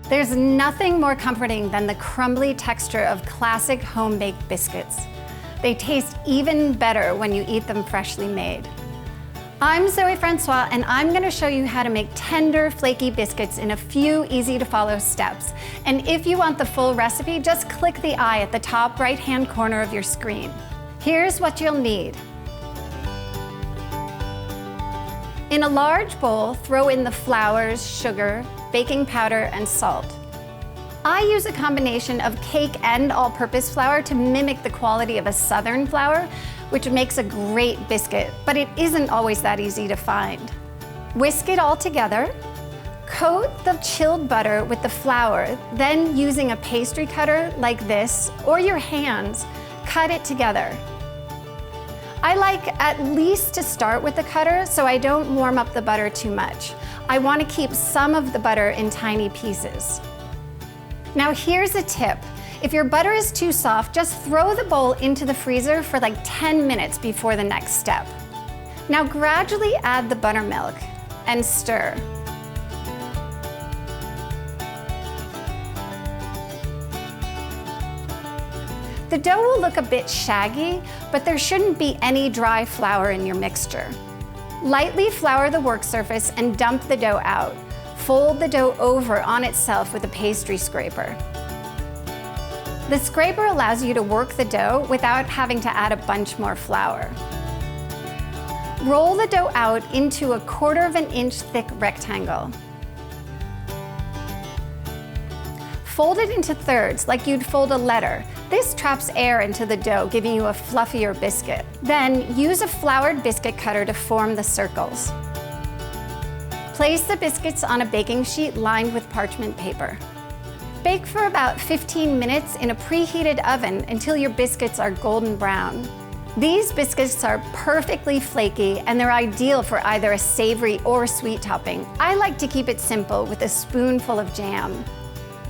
There's nothing more comforting than the crumbly texture of classic home-baked biscuits. They taste even better when you eat them freshly made. I'm Zoe Francois, and I'm going to show you how to make tender, flaky biscuits in a few easy-to-follow steps. And if you want the full recipe, just click the I at the top right-hand corner of your screen. Here's what you'll need. In a large bowl, throw in the flours, sugar, baking powder, and salt. I use a combination of cake and all-purpose flour to mimic the quality of a southern flour, which makes a great biscuit, but it isn't always that easy to find. Whisk it all together. Coat the chilled butter with the flour, then using a pastry cutter like this, or your hands, cut it together. I like at least to start with the cutter so I don't warm up the butter too much. I want to keep some of the butter in tiny pieces. Now here's a tip. If your butter is too soft, just throw the bowl into the freezer for like 10 minutes before the next step. Now gradually add the buttermilk and stir. The dough will look a bit shaggy, but there shouldn't be any dry flour in your mixture. Lightly flour the work surface and dump the dough out. Fold the dough over on itself with a pastry scraper. The scraper allows you to work the dough without having to add a bunch more flour. Roll the dough out into a 1/4 of an inch thick rectangle. Fold it into thirds like you'd fold a letter. This traps air into the dough, giving you a fluffier biscuit. Then use a floured biscuit cutter to form the circles. Place the biscuits on a baking sheet lined with parchment paper. Bake for about 15 minutes in a preheated oven until your biscuits are golden brown. These biscuits are perfectly flaky and they're ideal for either a savory or sweet topping. I like to keep it simple with a spoonful of jam.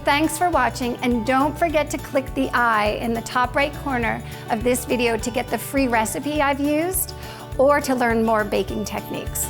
Thanks for watching, and don't forget to click the I in the top right corner of this video to get the free recipe I've used or to learn more baking techniques.